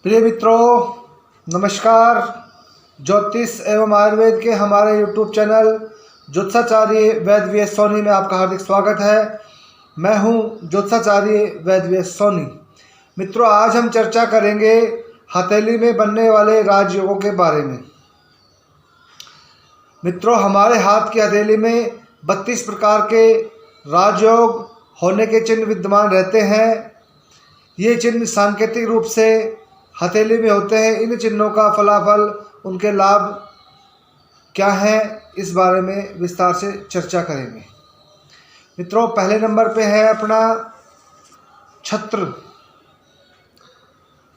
प्रिय मित्रों, नमस्कार। ज्योतिष एवं आयुर्वेद के हमारे YouTube चैनल ज्योतिषाचार्य वैद्य वी एस सोनी में आपका हार्दिक स्वागत है। मैं हूं ज्योतिषाचार्य वैद्य वी एस सोनी। मित्रों, आज हम चर्चा करेंगे हथेली में बनने वाले राजयोगों के बारे में। मित्रों, हमारे हाथ की हथेली में 32 प्रकार के राजयोग होने के चिन्ह विद्यमान रहते हैं। ये चिन्ह सांकेतिक रूप से हथेली में होते हैं। इन चिन्हों का फलाफल, उनके लाभ क्या हैं, इस बारे में विस्तार से चर्चा करेंगे। मित्रों, पहले नंबर पे है अपना छत्र।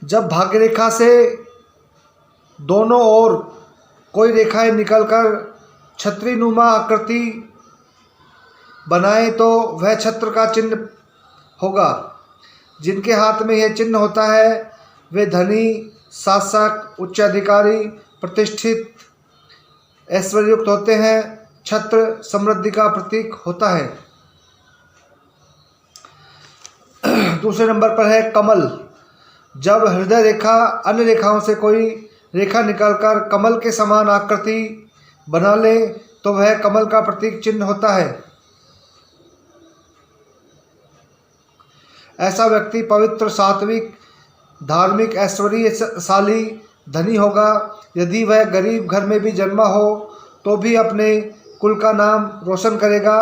जब भाग्य रेखा से दोनों ओर कोई रेखाएं निकलकर छत्रीनुमा आकृति बनाए तो वह छत्र का चिन्ह होगा। जिनके हाथ में यह चिन्ह होता है वे धनी, शासक, उच्च अधिकारी, प्रतिष्ठित, ऐश्वर्युक्त होते हैं। छत्र समृद्धि का प्रतीक होता है। दूसरे नंबर पर है कमल। जब हृदय रेखा अन्य रेखाओं से कोई रेखा निकलकर कमल के समान आकृति बना ले तो वह कमल का प्रतीक चिन्ह होता है। ऐसा व्यक्ति पवित्र, सात्विक, धार्मिक, ऐश्वर्यशाली, धनी होगा। यदि वह गरीब घर में भी जन्मा हो तो भी अपने कुल का नाम रोशन करेगा।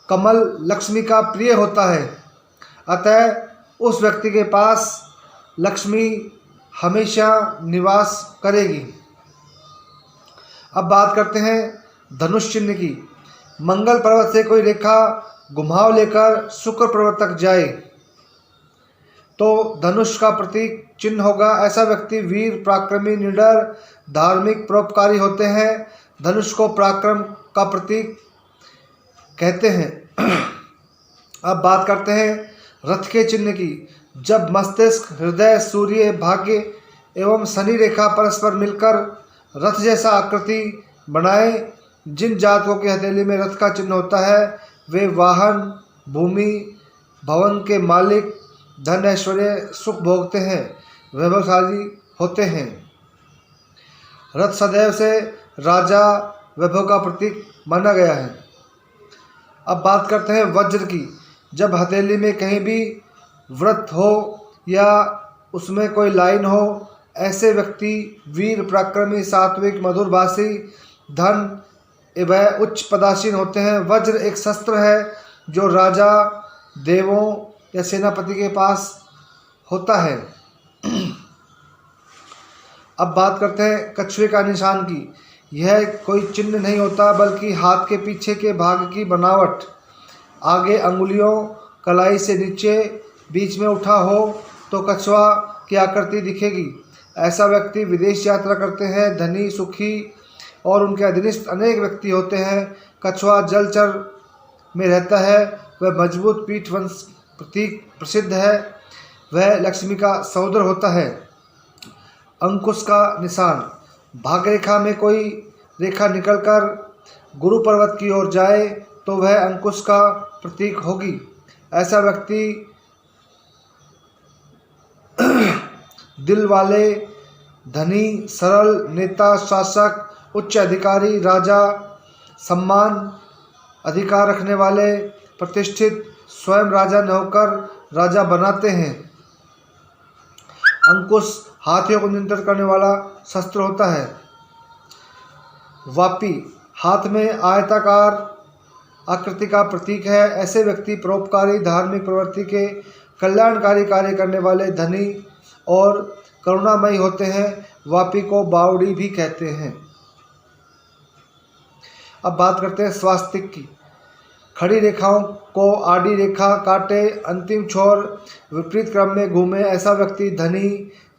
कमल लक्ष्मी का प्रिय होता है, अतः उस व्यक्ति के पास लक्ष्मी हमेशा निवास करेगी। अब बात करते हैं धनुष चिन्ह की। मंगल पर्वत से कोई रेखा घुमाव लेकर शुक्र पर्वत तक जाए तो धनुष का प्रतीक चिन्ह होगा। ऐसा व्यक्ति वीर, पराक्रमी, निडर, धार्मिक, परोपकारी होते हैं। धनुष को पराक्रम का प्रतीक कहते हैं। अब बात करते हैं रथ के चिन्ह की। जब मस्तिष्क, हृदय, सूर्य, भाग्य एवं शनि रेखा परस्पर मिलकर रथ जैसा आकृति बनाए, जिन जातकों की हथेली में रथ का चिन्ह होता है वे वाहन, भूमि, भवन के मालिक, धन, ऐश्वर्य, सुख भोगते हैं, वैभवशाली होते हैं। रथ सदैव से राजा, वैभव का प्रतीक माना गया है। अब बात करते हैं वज्र की। जब हथेली में कहीं भी वृत्त हो या उसमें कोई लाइन हो, ऐसे व्यक्ति वीर, पराक्रमी, सात्विक, मधुरभाषी, धन एवं उच्च पदासीन होते हैं। वज्र एक शस्त्र है जो राजा, देवों या सेनापति के पास होता है। अब बात करते हैं कछुए का निशान की। यह कोई चिन्ह नहीं होता बल्कि हाथ के पीछे के भाग की बनावट। आगे अंगुलियों कलाई से नीचे बीच में उठा हो तो कछुआ की आकृति दिखेगी। ऐसा व्यक्ति विदेश यात्रा करते हैं, धनी, सुखी और उनके अधीनस्थ अनेक व्यक्ति होते हैं। कछुआ जलचर में रहता है। वह मजबूत पीठ वंश प्रतीक प्रसिद्ध है। वह लक्ष्मी का सहोदर होता है। अंकुश का निशान। भाग्य रेखा में कोई रेखा निकलकर गुरु पर्वत की ओर जाए तो वह अंकुश का प्रतीक होगी। ऐसा व्यक्ति दिल वाले, धनी, सरल, नेता, शासक, उच्च अधिकारी, राजा, सम्मान, अधिकार रखने वाले, प्रतिष्ठित, स्वयं राजा न होकर राजा बनाते हैं। अंकुश हाथियों को नियंत्रित करने वाला शस्त्र होता है। वापी हाथ में आयताकार आकृति का प्रतीक है। ऐसे व्यक्ति परोपकारी, धार्मिक प्रवृत्ति के, कल्याणकारी कार्य करने वाले, धनी और करुणामयी होते हैं। वापी को बावड़ी भी कहते हैं। अब बात करते हैं स्वास्तिक की। खड़ी रेखाओं को आड़ी रेखा काटे, अंतिम छोर विपरीत क्रम में घूमे, ऐसा व्यक्ति धनी,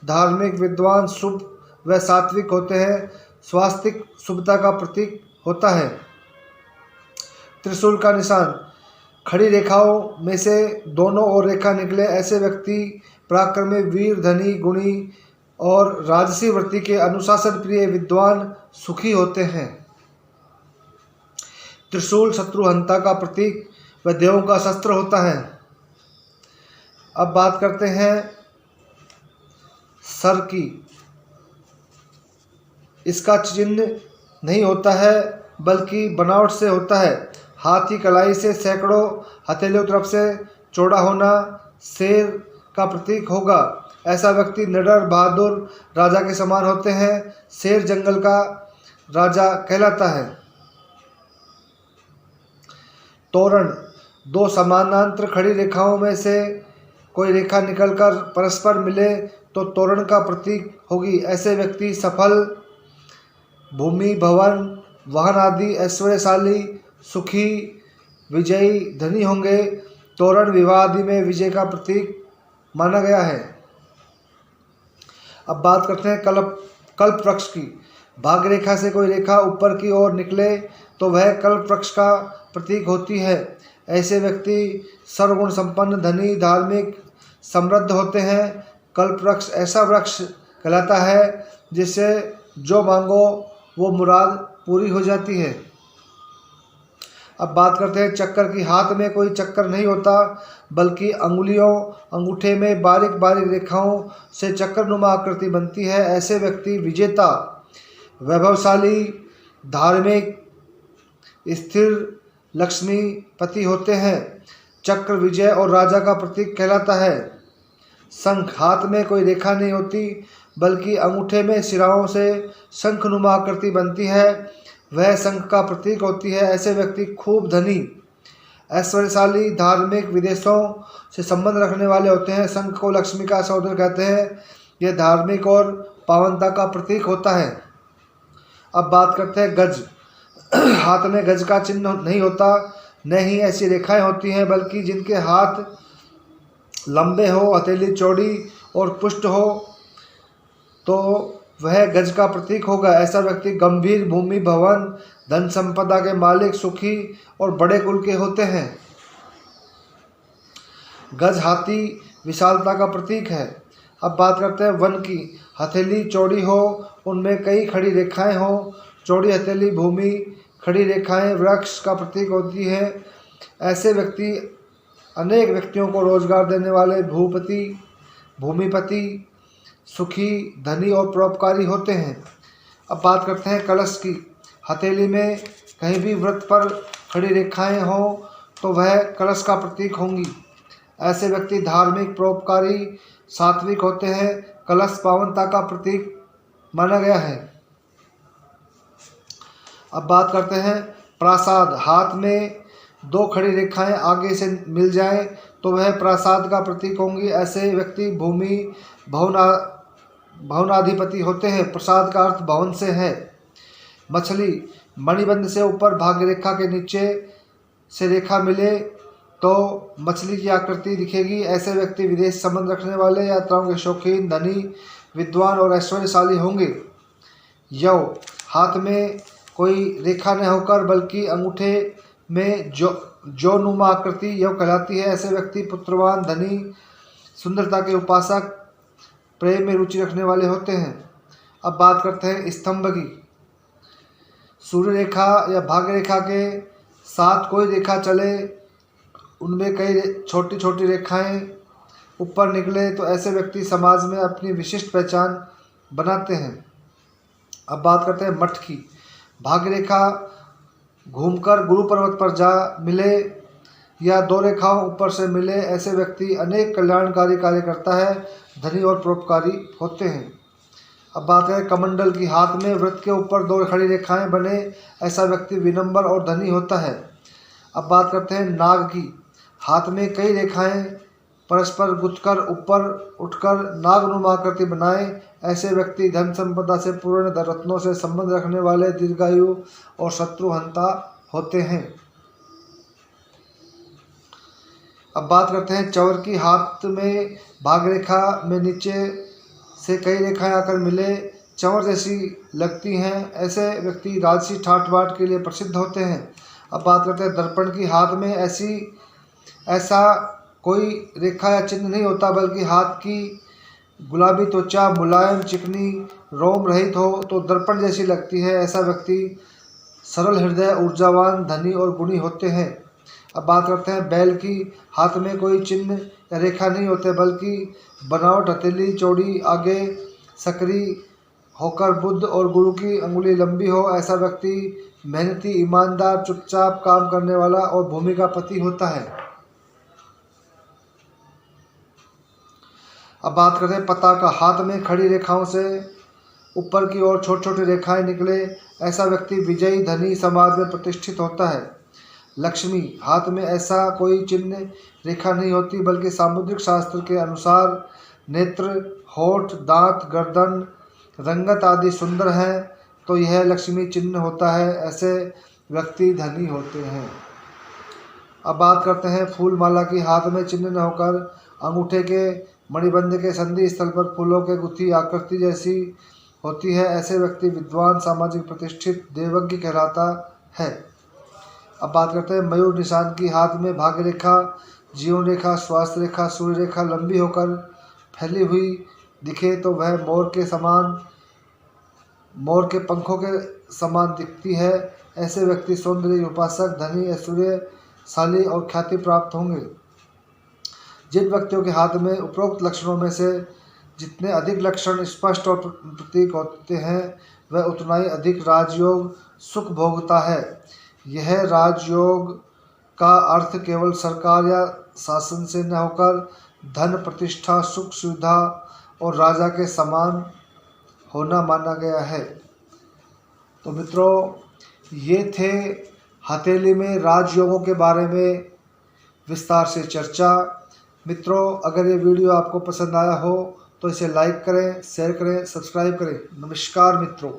धार्मिक, विद्वान, शुभ व सात्विक होते हैं। स्वास्तिक शुभता का प्रतीक होता है। त्रिशूल का निशान। खड़ी रेखाओं में से दोनों ओर रेखा निकले, ऐसे व्यक्ति पराक्रमी, वीर, धनी, गुणी और राजसी वृत्ति के, अनुशासन प्रिय, विद्वान, सुखी होते हैं। त्रिशूल शत्रुहंता का प्रतीक व देवों का शस्त्र होता है। अब बात करते हैं सर की इसका चिन्ह नहीं होता है बल्कि बनावट से होता है। हाथ की कलाई से सैकड़ों हथेलियों तरफ से चौड़ा होना शेर का प्रतीक होगा। ऐसा व्यक्ति निडर बहादुर राजा के समान होते हैं। शेर जंगल का राजा कहलाता है। तोरण, दो समानांतर खड़ी रेखाओं में से कोई रेखा निकलकर परस्पर मिले तो तोरण का प्रतीक होगी। ऐसे व्यक्ति सफल, भूमि, भवन, वाहन आदि ऐश्वर्यशाली, सुखी, विजयी, धनी होंगे। तोरण विवाह आदि में विजय का प्रतीक माना गया है। अब बात करते हैं कल्प वृक्ष की। भाग्य रेखा से कोई रेखा ऊपर की ओर निकले तो वह कल्प वृक्ष का प्रतीक होती है। ऐसे व्यक्ति सर्वगुण संपन्न, धनी, धार्मिक, समृद्ध होते हैं। कल्प वृक्ष ऐसा वृक्ष कहलाता है जिससे जो मांगो वो मुराद पूरी हो जाती है। अब बात करते हैं चक्कर की। हाथ में कोई चक्कर नहीं होता बल्कि अंगूठे में बारीक बारीक रेखाओं से चक्करनुमा आकृति बनती है। ऐसे व्यक्ति विजेता, वैभवशाली, धार्मिक, स्थिर, लक्ष्मीपति होते हैं। चक्र विजय और राजा का प्रतीक कहलाता है। शंख, हाथ में कोई रेखा नहीं होती बल्कि अंगूठे में सिराओं से शंखनुमा आकृति बनती है, वह शंख का प्रतीक होती है। ऐसे व्यक्ति खूब धनी, ऐश्वर्यशाली, धार्मिक, विदेशों से संबंध रखने वाले होते हैं। शंख को लक्ष्मी का सहोदर कहते हैं। यह धार्मिक और पावनता का प्रतीक होता है। अब बात करते हैं गज। हाथ में गज का चिन्ह नहीं होता, न ही ऐसी रेखाएं होती हैं, बल्कि जिनके हाथ लंबे हो, हथेली चौड़ी और पुष्ट हो तो वह गज का प्रतीक होगा। ऐसा व्यक्ति गंभीर, भूमि, भवन, धन संपदा के मालिक, सुखी और बड़े कुल के होते हैं। गज हाथी विशालता का प्रतीक है। अब बात करते हैं वन की। हथेली चौड़ी हो, उनमें कई खड़ी रेखाएं हो। चौड़ी हथेली, भूमि, खड़ी रेखाएं वृक्ष का प्रतीक होती है। ऐसे व्यक्ति अनेक व्यक्तियों को रोजगार देने वाले भूमिपति, सुखी, धनी और परोपकारी होते हैं। अब बात करते हैं कलश की। हथेली में कहीं भी वृत्त पर खड़ी रेखाएं हों तो वह कलश का प्रतीक होंगी। ऐसे व्यक्ति धार्मिक, परोपकारी, सात्विक होते हैं। कलश पावनता का प्रतीक माना गया है। अब बात करते हैं प्रासाद। हाथ में दो खड़ी रेखाएं आगे से मिल जाएं तो वह प्रासाद का प्रतीक होंगी। ऐसे व्यक्ति भूमि, भवनाधिपति होते हैं। प्रसाद का अर्थ भवन से है। मछली, मणिबंध से ऊपर भाग्य रेखा के नीचे से रेखा मिले तो मछली की आकृति दिखेगी। ऐसे व्यक्ति विदेश संबंध रखने वाले, यात्राओं के शौकीन, धनी, विद्वान और ऐश्वर्यशाली होंगे। यौ, हाथ में कोई रेखा न होकर बल्कि अंगूठे में जो नुमा आकृति यौ कहलाती है। ऐसे व्यक्ति पुत्रवान, धनी, सुंदरता के उपासक, प्रेम में रुचि रखने वाले होते हैं। अब बात करते हैं स्तंभ की। सूर्य रेखा या भाग्य रेखा के साथ कोई रेखा चले, उनमें कई छोटी छोटी रेखाएं ऊपर निकले तो ऐसे व्यक्ति समाज में अपनी विशिष्ट पहचान बनाते हैं। अब बात करते हैं मठ की। भाग्य रेखा घूमकर गुरु पर्वत पर जा मिले या दो रेखाओं ऊपर से मिले, ऐसे व्यक्ति अनेक कल्याणकारी कार्य करता है, धनी और परोपकारी होते हैं। अब बात है कमंडल की। हाथ में वृत्त के ऊपर दो खड़ी रेखाएं बने, ऐसा व्यक्ति विनम्र और धनी होता है। अब बात करते हैं नाग की। हाथ में कई रेखाएं परस्पर गुथकर ऊपर उठकर नागनुमा आकृति बनाए, ऐसे व्यक्ति धन संपदा से पूर्ण, रत्नों से संबंध रखने वाले, दीर्घायु और शत्रुहंता होते हैं। अब बात करते हैं चौर की। हाथ में भाग्य रेखा में नीचे से कई रेखाएं आकर मिले, चंवर जैसी लगती हैं, ऐसे व्यक्ति राजसी ठाट बाट के लिए प्रसिद्ध होते हैं। अब बात करते हैं दर्पण की। हाथ में ऐसा कोई रेखा या चिन्ह नहीं होता बल्कि हाथ की गुलाबी त्वचा मुलायम, चिकनी, रोम रहित हो तो दर्पण जैसी लगती है। ऐसा व्यक्ति सरल हृदय, ऊर्जावान, धनी और गुणी होते हैं। अब बात करते हैं बैल की। हाथ में कोई चिन्ह या रेखा नहीं होते बल्कि बनावट हथेली चौड़ी, आगे सक्रिय होकर बुद्ध और गुरु की अंगुली लंबी हो, ऐसा व्यक्ति मेहनती, ईमानदार, चुपचाप काम करने वाला और भूमि का पति होता है। अब बात करते हैं पता का। हाथ में खड़ी रेखाओं से ऊपर की ओर छोटी छोटी रेखाएं निकले, ऐसा व्यक्ति विजयी, धनी, समाज में प्रतिष्ठित होता है। लक्ष्मी, हाथ में ऐसा कोई चिन्ह रेखा नहीं होती, बल्कि सामुद्रिक शास्त्र के अनुसार नेत्र, होठ, दांत, गर्दन, रंगत आदि सुंदर हैं तो यह लक्ष्मी चिन्ह होता है। ऐसे व्यक्ति धनी होते हैं। अब बात करते हैं फूल माला की। हाथ में चिन्ह न होकर अंगूठे के मणिबंध के संधि स्थल पर फूलों के गुत्थी आकृति जैसी होती है, ऐसे व्यक्ति विद्वान, सामाजिक प्रतिष्ठित, देवज्ञ कहलाता है। अब बात करते हैं मयूर निशान की। हाथ में भाग्य रेखा, जीवन रेखा, स्वास्थ्य रेखा, सूर्य रेखा लंबी होकर फैली हुई दिखे तो वह मोर के पंखों के समान दिखती है। ऐसे व्यक्ति सौंदर्य उपासक, धनी, ऐश्वर्यशाली और ख्याति प्राप्त होंगे। जिन व्यक्तियों के हाथ में उपरोक्त लक्षणों में से जितने अधिक लक्षण स्पष्ट और प्रतीक होते हैं, वह उतना ही अधिक राजयोग सुख भोगता है। यह राजयोग का अर्थ केवल सरकार या शासन से न होकर धन, प्रतिष्ठा, सुख, सुविधा और राजा के समान होना माना गया है। तो मित्रों, ये थे हथेली में राजयोगों के बारे में विस्तार से चर्चा। मित्रों, अगर ये वीडियो आपको पसंद आया हो तो इसे लाइक करें, शेयर करें, सब्सक्राइब करें। नमस्कार मित्रों।